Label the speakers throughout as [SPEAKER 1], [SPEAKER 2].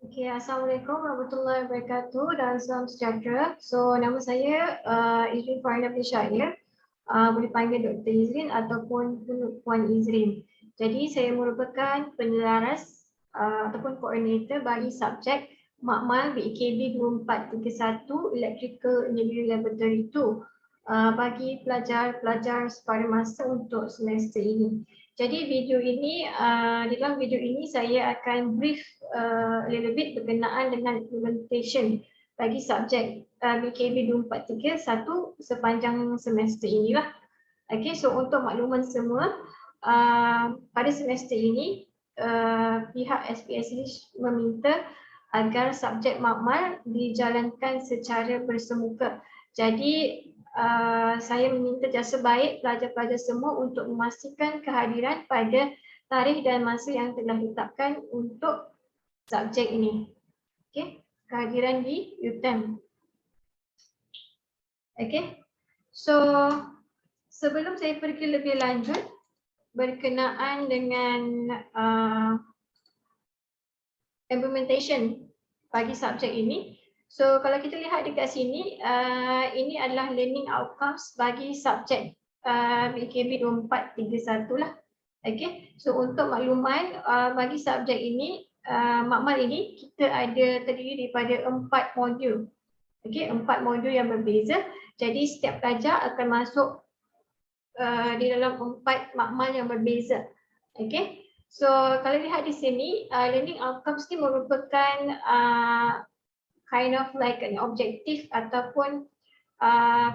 [SPEAKER 1] Okay, Assalamualaikum warahmatullahi wabarakatuh dan salam sejahtera. So, nama saya Izrin Farina bin Syahir. Boleh panggil Dr. Izrin ataupun Puan Izrin. Jadi, saya merupakan penelaras ataupun koordinator bagi subjek Makmal BKB 2431 Electrical Engineering Laboratory 2 bagi pelajar-pelajar pada masa untuk semester ini. Jadi video ini, di dalam video ini saya akan brief a little bit berkenaan dengan implementation bagi subjek BKB 2431 sepanjang semester inilah. Okay, so untuk makluman semua, pada semester ini pihak SPSC meminta agar subjek makmal dijalankan secara bersemuka. Jadi saya meminta jasa baik pelajar-pelajar semua untuk memastikan kehadiran pada tarikh dan masa yang telah ditetapkan untuk subjek ini. Okey, kehadiran di UTM. Okey. So, sebelum saya pergi lebih lanjut berkenaan dengan implementation bagi subjek ini. So kalau kita lihat dekat sini, ini adalah learning outcomes bagi subjek BKB 2431 lah. Okay, so untuk makluman bagi subjek ini, makmal ini kita ada terdiri daripada 4 modul. Okay, 4 modul yang berbeza. Jadi setiap pelajar akan masuk di dalam 4 makmal yang berbeza. Okay, so kalau lihat di sini, learning outcomes ni merupakan kind of like an objektif ataupun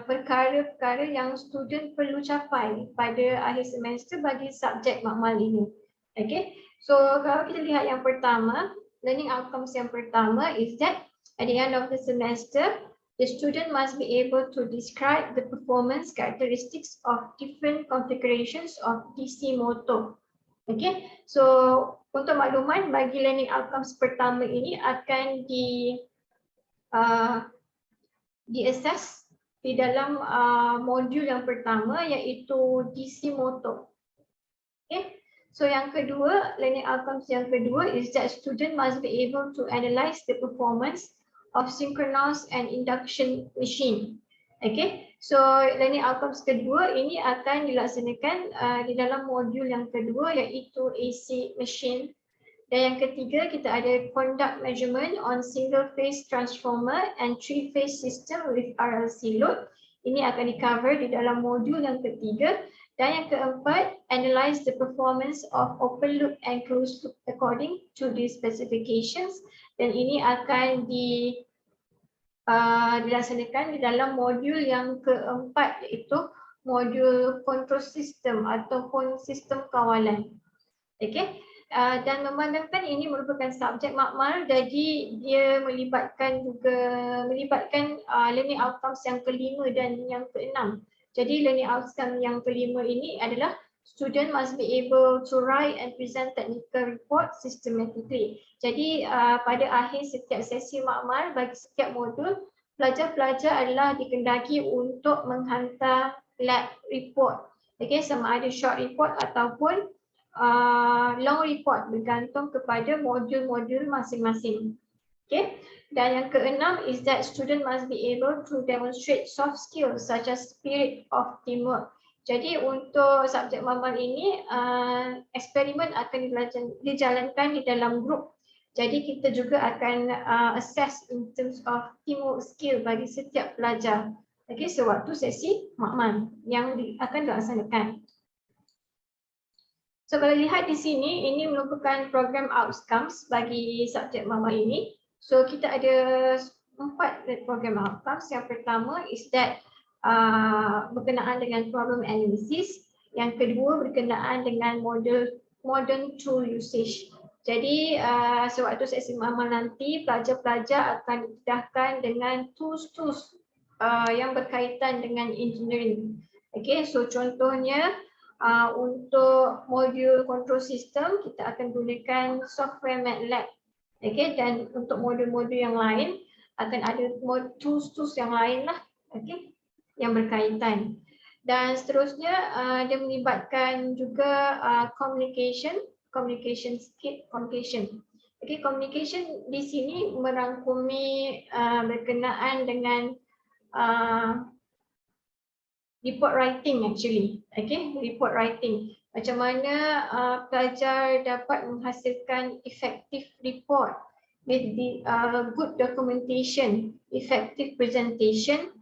[SPEAKER 1] perkara-perkara yang student perlu capai pada akhir semester bagi subjek makmal ini. Okay, so kalau kita lihat yang pertama, learning outcomes yang pertama is that at the end of the semester, the student must be able to describe the performance characteristics of different configurations of DC motor. Okay, so untuk makluman bagi learning outcomes pertama ini akan di-assess di dalam modul yang pertama iaitu DC motor. Okay, so yang kedua, learning outcomes yang kedua is that student must be able to analyze the performance of synchronous and induction machine. Okay, so learning outcomes kedua ini akan dilaksanakan di dalam modul yang kedua iaitu AC machine. Dan yang ketiga, kita ada conduct measurement on single phase transformer and three phase system with RLC load. Ini akan di-cover di dalam modul yang ketiga. Dan yang keempat, analyze the performance of open loop and closed loop according to the specifications. Dan ini akan dilaksanakan di dalam modul yang keempat iaitu modul control system ataupun sistem kawalan. Okay. Dan memandangkan ini merupakan subjek makmal, jadi dia melibatkan learning outcomes yang kelima dan yang keenam. Jadi learning outcome yang kelima ini adalah student must be able to write and present technical report systematically. Jadi pada akhir setiap sesi makmal bagi setiap modul, pelajar-pelajar adalah dikendaki untuk menghantar lab report. Okay, sama ada short report ataupun long report bergantung kepada modul-modul masing-masing. Okay, dan yang keenam is that student must be able to demonstrate soft skills such as spirit of teamwork. Jadi untuk subjek makmal ini, eksperimen akan dijalankan di dalam grup. Jadi kita juga akan assess in terms of teamwork skill bagi setiap pelajar. Okay, sewaktu sesi makmal yang akan dilaksanakan. So kalau lihat di sini, ini merupakan program outcomes bagi subjek makmal ini. So kita ada 4 program outcomes. Yang pertama is that berkenaan dengan problem analysis. Yang kedua berkenaan dengan modern tool usage. Jadi sewaktu sesi makmal nanti, pelajar-pelajar akan didedahkan dengan tools-tools yang berkaitan dengan engineering. Okay, so contohnya untuk modul control system, kita akan gunakan software MATLAB. Okay, dan untuk modul-modul yang lain, akan ada tools-tools yang lain lah, okay, yang berkaitan. Dan seterusnya, dia melibatkan juga communication. Okay, communication di sini merangkumi berkenaan dengan report writing actually. Okay, report writing. Macam mana pelajar dapat menghasilkan effective report with the good documentation, effective presentation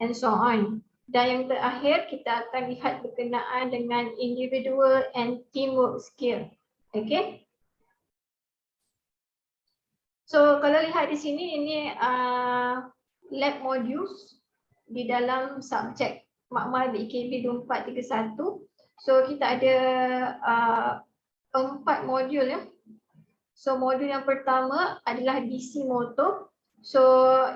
[SPEAKER 1] and so on. Dan yang terakhir kita akan lihat berkenaan dengan individual and teamwork skill. Okay. So kalau lihat di sini ini lab modules di dalam subjek makmal BKB 2431. So kita ada 4 modul ya. So modul yang pertama adalah DC motor. So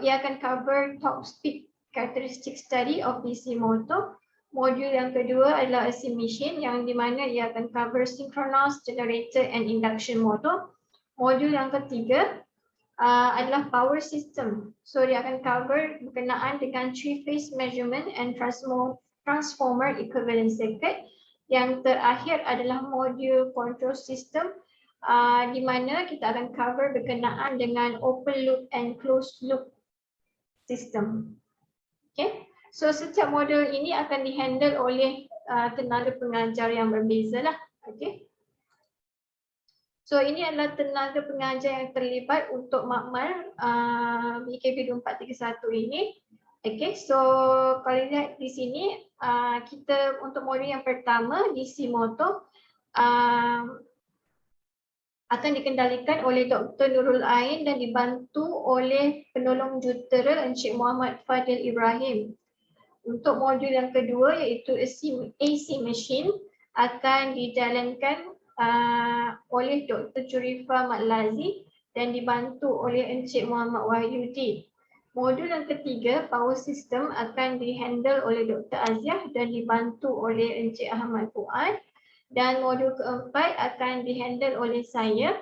[SPEAKER 1] ia akan cover top speed characteristic study of DC motor. Modul yang kedua adalah AC machine yang di mana ia akan cover synchronous generator and induction motor. Modul yang ketiga adalah power system. So dia akan cover berkenaan dengan three phase measurement and transformer equivalent circuit. Yang terakhir adalah modul control system di mana kita akan cover berkenaan dengan open loop and closed loop system. Okay. So setiap modul ini akan dihandle oleh tenaga pengajar yang berbeza lah. Okay. So ini adalah tenaga pengajar yang terlibat untuk makmal BKB 2431 ini. Okay, so kalau lihat di sini kita untuk modul yang pertama DC motor akan dikendalikan oleh Dr. Nurul Ain dan dibantu oleh penolong jutera Encik Muhammad Fadil Ibrahim. Untuk modul yang kedua iaitu AC machine akan dijalankan oleh Dr. Jurifa Matlazi dan dibantu oleh Encik Muhammad Wahyudi. Modul yang ketiga, power system akan dihandle oleh Dr. Aziah dan dibantu oleh Encik Ahmad Fuad. Dan modul keempat akan dihandle oleh saya,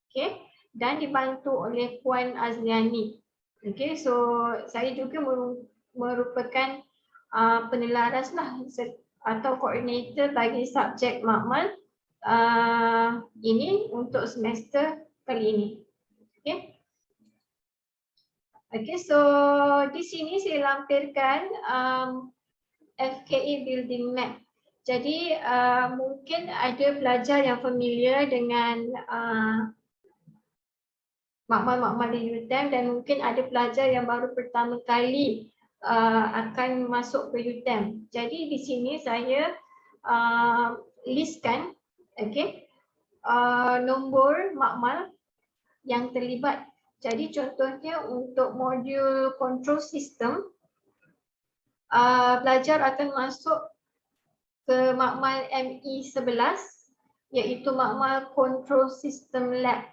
[SPEAKER 1] okay, dan dibantu oleh Puan Azliani. Okay, so saya juga merupakan penelaras lah atau koordinator bagi subjek makmal ini untuk semester kali ini. Okay. Okay, so di sini saya lampirkan FKE building map. Jadi mungkin ada pelajar yang familiar dengan makmal-makmal di UTM dan mungkin ada pelajar yang baru pertama kali akan masuk ke UTM. Jadi di sini saya listkan okay, nombor makmal yang terlibat. Jadi contohnya untuk modul control system, pelajar akan masuk ke makmal ME11 iaitu makmal control system lab.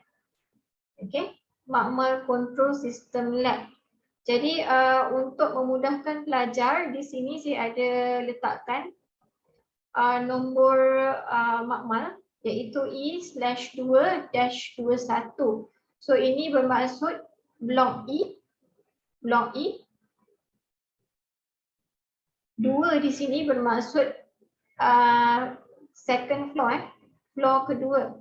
[SPEAKER 1] Okay, makmal control system lab. Jadi untuk memudahkan pelajar di sini saya ada letakkan nombor makmal iaitu E/2-21. So ini bermaksud blok E. Blok E. 2 di sini bermaksud second floor, floor kedua.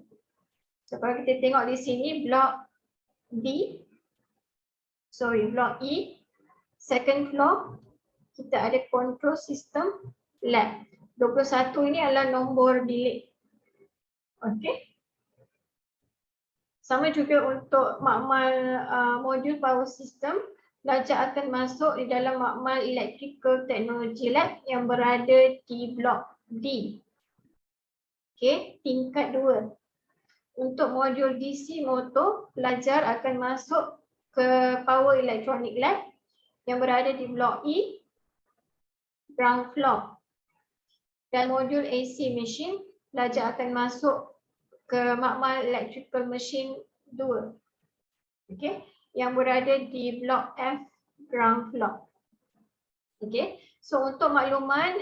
[SPEAKER 1] So kalau kita tengok di sini blok D, blok E, second floor, kita ada control system lab. 21 ini adalah nombor bilik. Okey. Sama juga untuk makmal modul power system, pelajar akan masuk di dalam makmal electrical technology lab yang berada di blok D. Okey, tingkat 2. Untuk modul DC motor, pelajar akan masuk ke power electronic lab yang berada di blok E, ground floor. Dan modul AC machine, pelajar akan masuk ke makmal electrical machine 2. Okey, yang berada di blok F, ground floor. Okey, so untuk makluman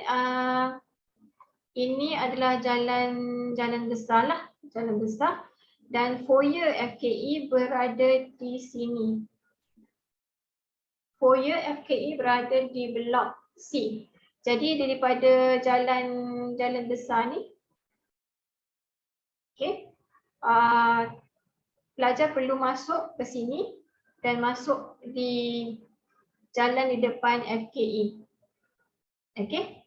[SPEAKER 1] ini adalah jalan besar lah, jalan besar dan foyer FKE berada di sini. Foyer FKE berada di blok C. Jadi daripada jalan besar ni, okay, pelajar perlu masuk ke sini dan masuk di jalan di depan FKE. Okey.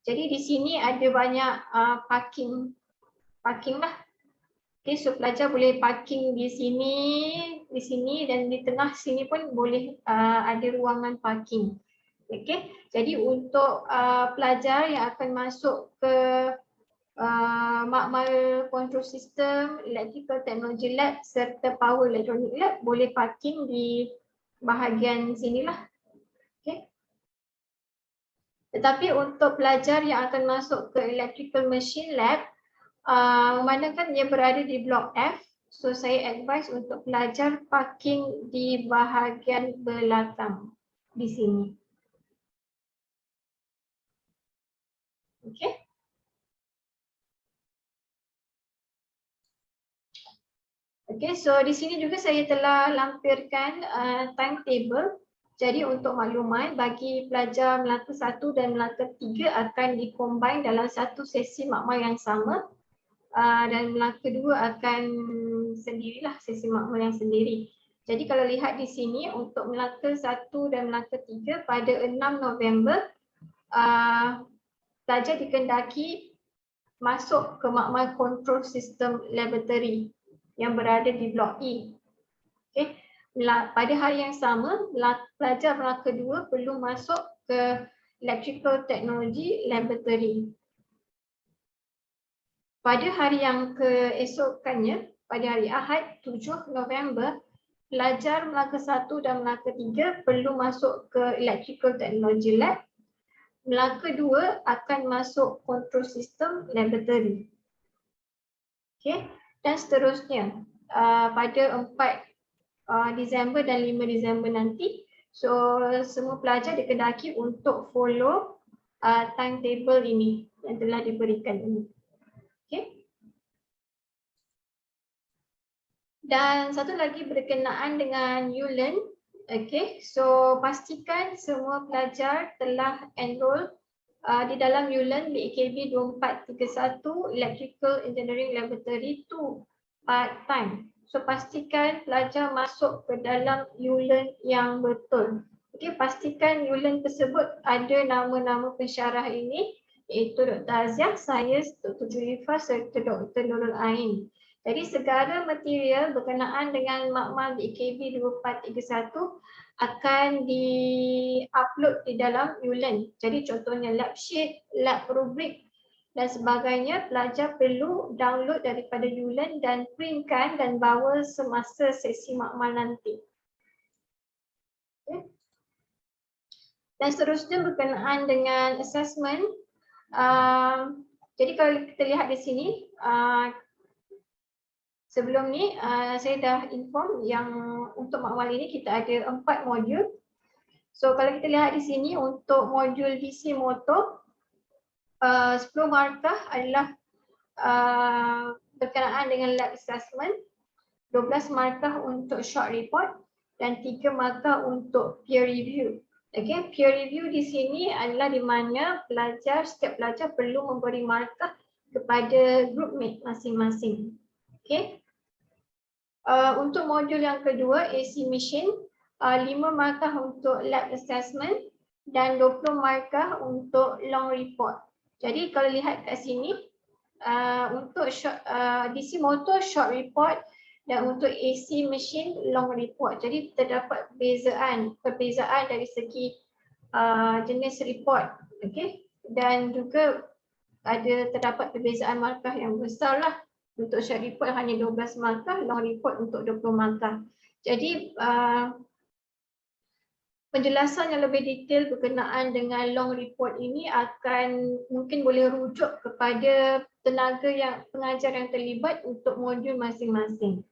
[SPEAKER 1] Jadi di sini ada banyak parking lah. Okay, so pelajar boleh parking di sini dan di tengah sini pun boleh ada ruangan parking. Okay, jadi untuk pelajar yang akan masuk ke makmal control system, electrical technology lab serta power electronic lab boleh parking di bahagian sinilah. Okay. Tetapi untuk pelajar yang akan masuk ke electrical machine lab, memandangkan dia berada di blok F, so saya advise untuk pelajar parking di bahagian belakang di sini. Okay. Okay, so di sini juga saya telah lampirkan timetable. Jadi untuk makluman, bagi pelajar Melaka 1 dan Melaka 3 akan dikombine dalam satu sesi makmal yang sama, dan Melaka 2 akan sendirilah, sesi makmal yang sendiri. Jadi kalau lihat di sini untuk Melaka 1 dan Melaka 3 pada 6 November, pelajar dikendaki masuk ke makmal control system laboratory yang berada di blok E. Okay. Pada hari yang sama, pelajar Melaka 2 perlu masuk ke Electrical Technology Laboratory. Pada hari yang keesokannya, pada hari Ahad 7 November, pelajar Melaka 1 dan Melaka 3 perlu masuk ke Electrical Technology Lab. Melaka 2 akan masuk Control System Laboratory. Okay. Dan seterusnya, pada 4 Disember dan 5 Disember nanti, so semua pelajar dikendaki untuk follow timetable ini yang telah diberikan ini. Okay. Dan satu lagi berkenaan dengan ULearn. Okay, so pastikan semua pelajar telah enroll di dalam ULearn BEKB 2431 Electrical Engineering Laboratory 2 part-time. So pastikan pelajar masuk ke dalam ULearn yang betul. Okey, pastikan ULearn tersebut ada nama-nama pensyarah ini, iaitu Dr. Aziah, saya, Dr. Julifah serta Dr. Nurul Ain. Jadi segala material berkenaan dengan makmal BEKB 2431 akan di-upload di dalam ULearn. Jadi contohnya lab sheet, lab rubrik dan sebagainya, pelajar perlu download daripada ULearn dan printkan dan bawa semasa sesi makmal nanti. Okay. Dan seterusnya berkenaan dengan assessment. Jadi kalau kita lihat di sini, sebelum ni saya dah inform yang untuk makmal ini kita ada 4 modul. So kalau kita lihat di sini untuk modul DC motor, 10 markah adalah berkenaan dengan lab assessment, 12 markah untuk short report dan 3 markah untuk peer review. Okay, peer review di sini adalah di mana setiap pelajar perlu memberi markah kepada groupmate masing-masing. Okay. Untuk modul yang kedua, AC machine, 5 markah untuk lab assessment dan 20 markah untuk long report. Jadi kalau lihat kat sini, untuk DC motor short report dan untuk AC machine long report. Jadi terdapat perbezaan dari segi jenis report, okay? Dan juga terdapat perbezaan markah yang besar lah. Untuk short report hanya 12 markah, long report untuk 20 markah. Jadi penjelasan yang lebih detail berkenaan dengan long report ini akan mungkin boleh rujuk kepada pengajar yang terlibat untuk modul masing-masing.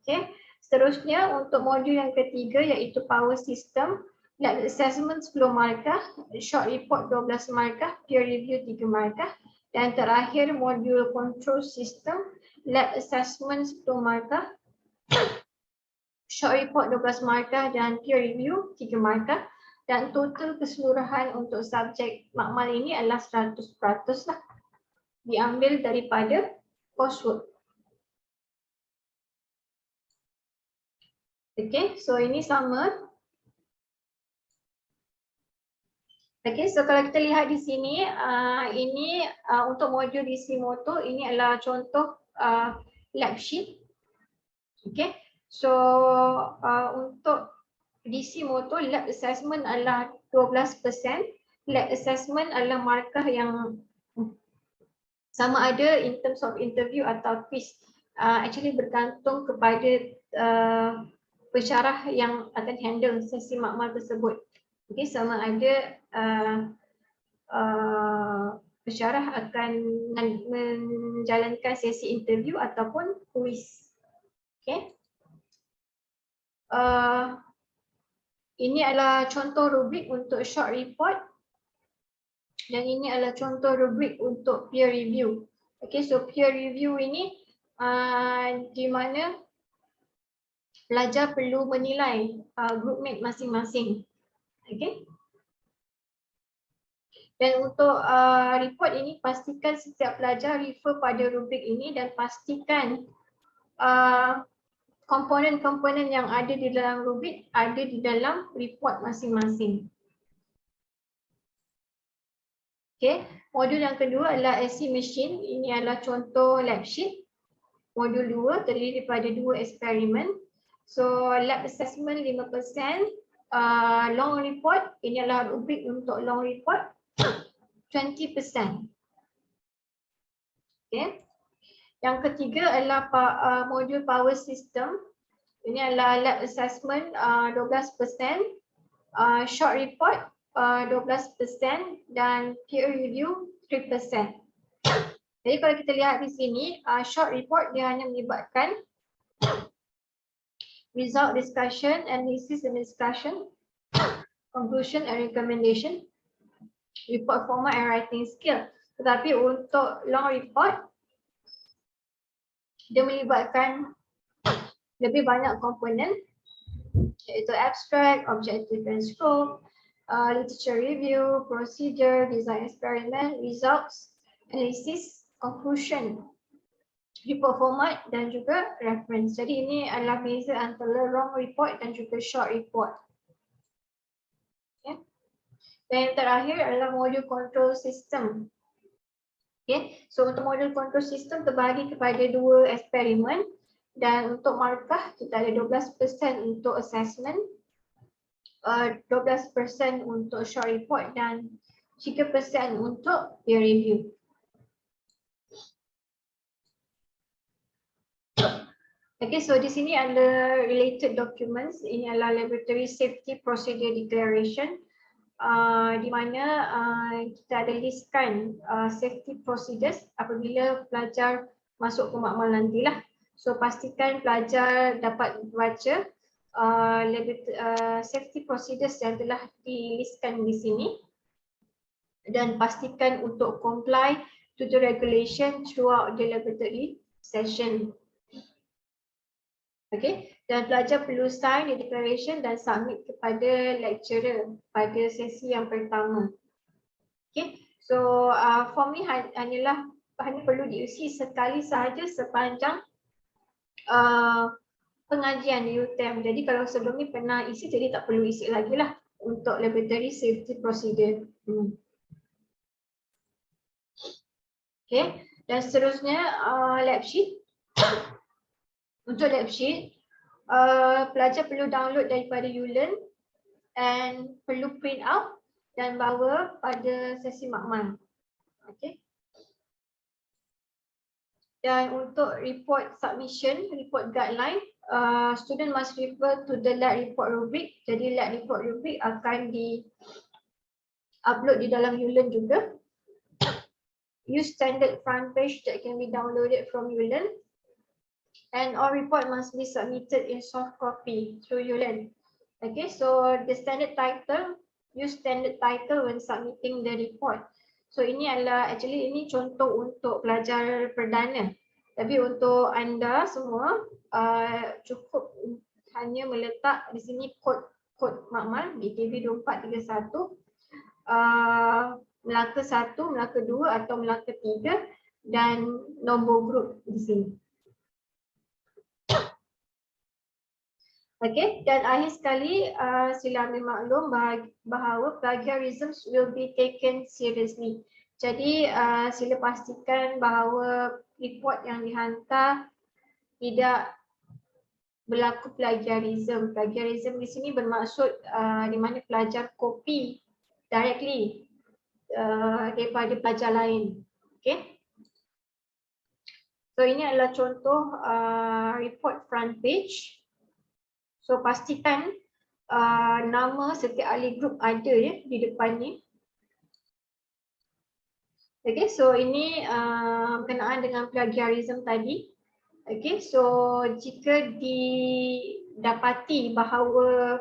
[SPEAKER 1] Okay. Seterusnya untuk modul yang ketiga iaitu power system, lab assessment 10 markah, short report 12 markah, peer review 3 markah, dan terakhir modul control system, lab assessment 10 markah, short report 12 markah dan peer review 3 markah, dan total keseluruhan untuk subjek makmal ini adalah 100% lah, diambil daripada coursework. Okay, so ini sama. Okay, so kalau kita lihat di sini, ini untuk modul DC motor, ini adalah contoh lab sheet. Okay, so untuk DC motor, lab assessment adalah 12%. Lab assessment adalah markah yang sama ada in terms of interview atau quiz. Actually bergantung kepada pensyarah yang akan handle sesi makmal tersebut. Okay, sama ada pensyarah akan menjalankan sesi interview ataupun quiz. Okay. Ini adalah contoh rubrik untuk short report dan ini adalah contoh rubrik untuk peer review. Okay, so peer review ini di mana pelajar perlu menilai groupmate masing-masing. Okay. Dan untuk report ini, pastikan setiap pelajar refer pada rubrik ini dan pastikan komponen-komponen yang ada di dalam rubrik ada di dalam report masing-masing. Okay. Modul yang kedua adalah AC machine. Ini adalah contoh lab sheet. Modul 2 terdiri daripada 2 eksperimen. So lab assessment 5%, long report, ini adalah rubrik untuk long report 20%. Okay. Yang ketiga adalah modul power system. Ini adalah lab assessment 12%, short report 12% dan peer review 3%. Jadi kalau kita lihat di sini, short report dia hanya melibatkan result discussion, analysis and discussion, conclusion and recommendation, report format and writing skill. Tetapi untuk long report, dia melibatkan lebih banyak komponen, iaitu abstract, objective and scope, literature review, procedure, design experiment, results, analysis, conclusion, report format dan juga reference. Jadi ini adalah beza antara long report dan juga short report. Okay. Dan yang terakhir adalah modul control system. Okay. So untuk modul control system terbagi kepada 2 eksperimen dan untuk markah kita ada 12% untuk assessment, 12% untuk short report dan 3% untuk peer review. Okay, so di sini ada related documents. Ini adalah Laboratory Safety Procedure Declaration, di mana kita ada listkan safety procedures apabila pelajar masuk ke makmal nantilah. So pastikan pelajar dapat baca safety procedures yang telah dilistkan di sini dan pastikan untuk comply to the regulation throughout the laboratory session. Okay, dan pelajar perlu sign the declaration dan submit kepada lecturer pada sesi yang pertama. Okay, so form ni hanya perlu diisi sekali sahaja sepanjang pengajian di UTM. Jadi kalau sebelum ni pernah isi, jadi tak perlu isi lagi lah untuk laboratory safety procedure. Okay, dan seterusnya lab sheet. Untuk lab sheet, pelajar perlu download daripada uLearn and perlu print out dan bawa pada sesi makmal. Okay. Dan untuk report submission, report guideline, student must refer to the lab report rubric. Jadi lab report rubric akan di-upload di dalam uLearn juga. Use standard front page that can be downloaded from uLearn. And all report must be submitted in soft copy through uLearn. Okay, so the standard title, use standard title when submitting the report. So ini adalah ini contoh untuk pelajar perdana. Tapi untuk anda semua cukup hanya meletak di sini kod makmal BKB 2431, Melaka 1, Melaka 2 atau Melaka 3 dan nombor grup di sini. Okay, dan akhir sekali sila ambil maklum bahawa plagiarism will be taken seriously. Jadi sila pastikan bahawa report yang dihantar tidak berlaku plagiarism. Plagiarism di sini bermaksud di mana pelajar copy directly daripada pelajar lain. Okay. So ini adalah contoh report front page. So pastikan nama setiap ahli grup ada ya di depan ni. Okay, so ini berkenaan dengan plagiarism tadi. Okay, so jika didapati bahawa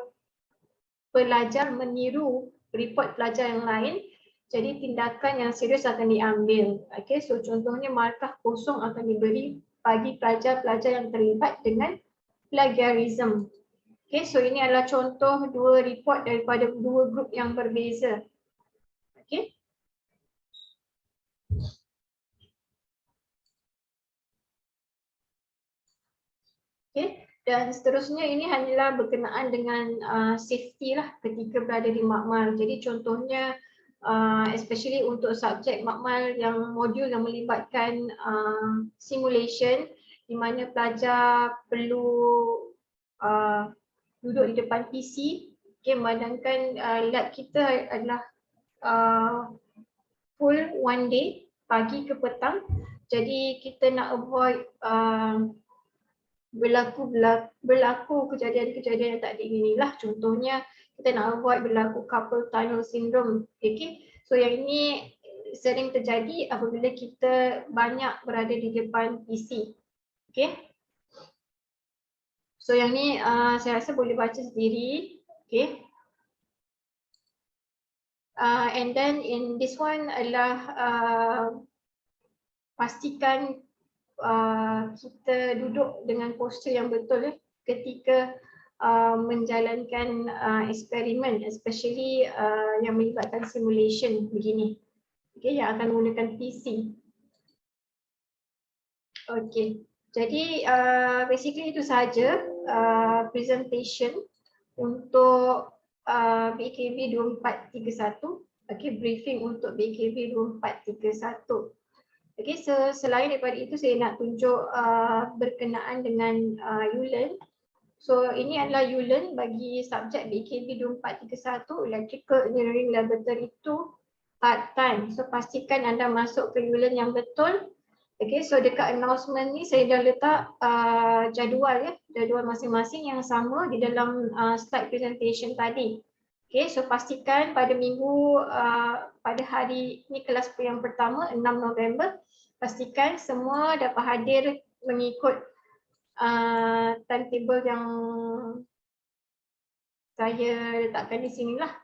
[SPEAKER 1] pelajar meniru report pelajar yang lain, jadi tindakan yang serius akan diambil. Okay, so contohnya markah kosong akan diberi bagi pelajar-pelajar yang terlibat dengan plagiarism. Okay, so ini adalah contoh dua report daripada dua grup yang berbeza. Okay. Okay. Dan seterusnya ini hanyalah berkenaan dengan safety lah ketika berada di makmal. Jadi contohnya especially untuk subjek makmal yang modul yang melibatkan simulation di mana pelajar perlu duduk di depan PC. Okay, memandangkan lab kita adalah full one day, pagi ke petang. Jadi kita nak avoid berlaku kejadian-kejadian yang tak diinginilah. Contohnya kita nak avoid berlaku carpal tunnel syndrome. Okay. So yang ini sering terjadi apabila kita banyak berada di depan PC. Okay. So yang ni saya rasa boleh baca sendiri. Okay. And then in this one adalah pastikan kita duduk dengan postur yang betul ketika menjalankan eksperimen, especially yang melibatkan simulation begini. Okay, yang akan menggunakan PC. Okay. Jadi basically itu sahaja presentation untuk BKB 2431. Okay, briefing untuk BKB 2431. Okay, so selain daripada itu saya nak tunjuk berkenaan dengan ULearn. So ini adalah ULearn bagi subjek BKB 2431 Electrical Engineering Laboratory 2 part time. So pastikan anda masuk ke ULearn yang betul. Okay, so dekat announcement ni saya dah letak jadual ya, jadual masing-masing yang sama di dalam slide presentation tadi. Okay, so pastikan pada minggu pada hari ni kelas yang pertama 6 November, pastikan semua dapat hadir mengikut timetable yang saya letakkan di sini lah.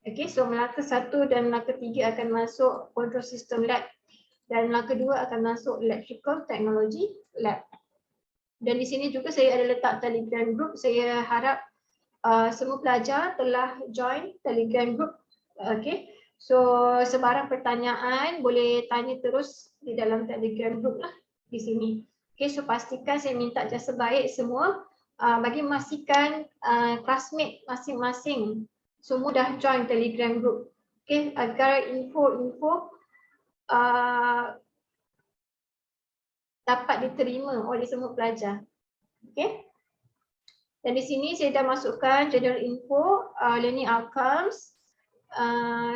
[SPEAKER 1] Okay, so Melaka 1 dan Melaka 3 akan masuk Control System Lab dan Melaka 2 akan masuk Electrical Technology Lab. Dan di sini juga saya ada letak Telegram group. Saya harap semua pelajar telah join Telegram group. Okay, so sebarang pertanyaan boleh tanya terus di dalam Telegram group lah di sini. Okay, so pastikan saya minta jasa baik semua bagi memastikan classmate masing-masing semua dah join Telegram group. Okay, agar info-info dapat diterima oleh semua pelajar. Okay. Dan di sini saya dah masukkan general info, learning outcomes,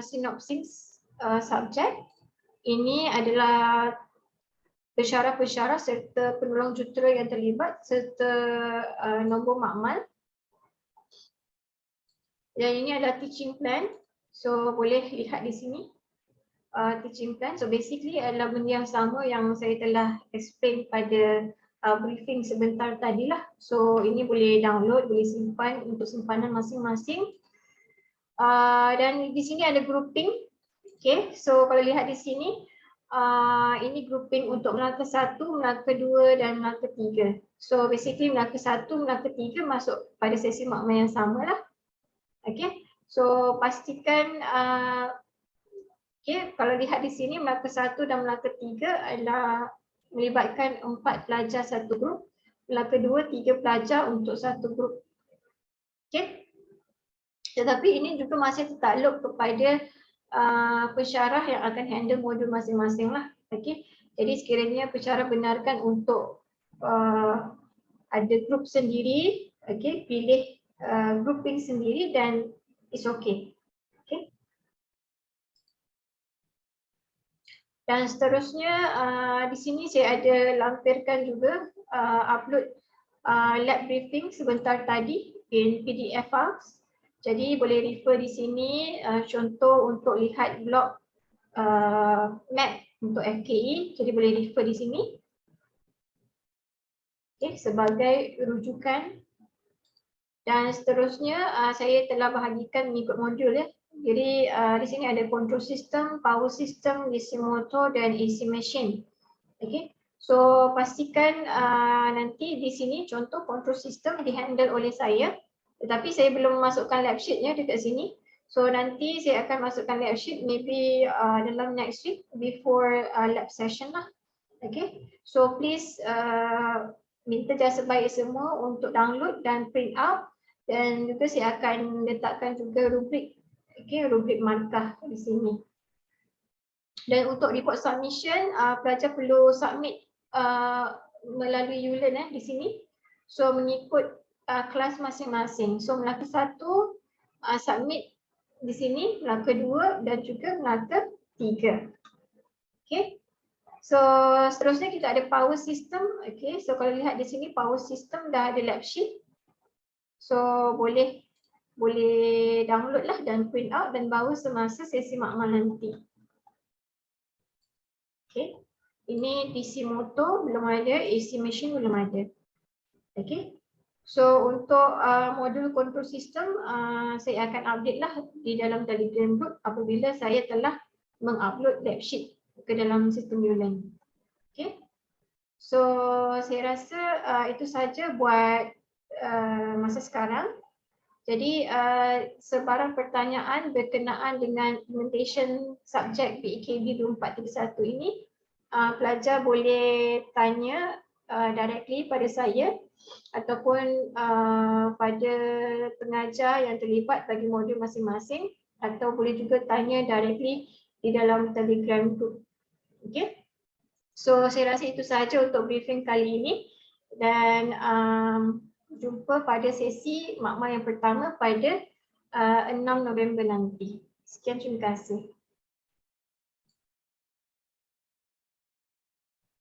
[SPEAKER 1] synopsis subjek. Ini adalah pensyarah-pensyarah serta penolong jutera yang terlibat serta nombor makmal. Dan ini adalah teaching plan. So boleh lihat di sini. Teaching plan. So basically adalah benda yang sama yang saya telah explain pada briefing sebentar tadilah. So ini boleh download, boleh simpan untuk simpanan masing-masing. Dan di sini ada grouping. Okay, so kalau lihat di sini, ini grouping untuk Melaka 1, Melaka 2 dan Melaka 3. So basically Melaka 1, Melaka 3 masuk pada sesi makmal yang sama lah. Okay, so pastikan okay, kalau lihat di sini Melaka 1 dan Melaka 3 adalah melibatkan 4 pelajar satu grup, Melaka 2 3 pelajar untuk satu grup. Tetapi ini juga masih tertakluk kepada pensyarah yang akan handle modul masing-masing lah. Okay. Jadi sekiranya pensyarah benarkan untuk ada grup sendiri, okay, pilih grouping sendiri dan it's okay. Okay. Dan seterusnya di sini saya ada lampirkan juga upload lab briefing sebentar tadi in PDF files. Jadi boleh refer di sini contoh untuk lihat blog map untuk FKE. Jadi boleh refer di sini. Okay, sebagai rujukan. Dan seterusnya saya telah bahagikan mengikut modul ya. Jadi di sini ada control system, power system, DC motor dan AC machine. Okay. So pastikan nanti di sini contoh control system dihandle oleh saya. Tetapi saya belum masukkan lab sheet-nya dekat sini. So nanti saya akan masukkan lab sheet maybe dalam next week before lab session lah. Okay. So please minta jasa baik semua untuk download dan print out. Dan juga saya akan letakkan juga rubrik, okay, rubrik markah di sini. Dan untuk report submission, pelajar perlu submit melalui ULearn di sini. So mengikut kelas masing-masing. So Melaka 1 submit di sini, Melaka 2 dan juga Melaka 3. Okay. So seterusnya kita ada power system. Okay. So kalau lihat di sini power system dah ada lab sheet. So boleh download lah dan print out dan bawa semasa sesi makmal nanti. Okay. Ini DC motor belum ada, AC machine belum ada. Okay. So untuk modul control system saya akan update lah di dalam Telegram group apabila saya telah mengupload lab sheet ke dalam sistem ULearn. Okay. So saya rasa itu saja buat masa sekarang. Jadi sebarang pertanyaan berkenaan dengan implementation subjek BEKB 2431 ini pelajar boleh tanya directly pada saya ataupun pada pengajar yang terlibat bagi modul masing-masing atau boleh juga tanya directly di dalam Telegram group. Okay. So saya rasa itu sahaja untuk briefing kali ini dan jumpa pada sesi makmal yang pertama pada 6 November nanti. Sekian, terima kasih.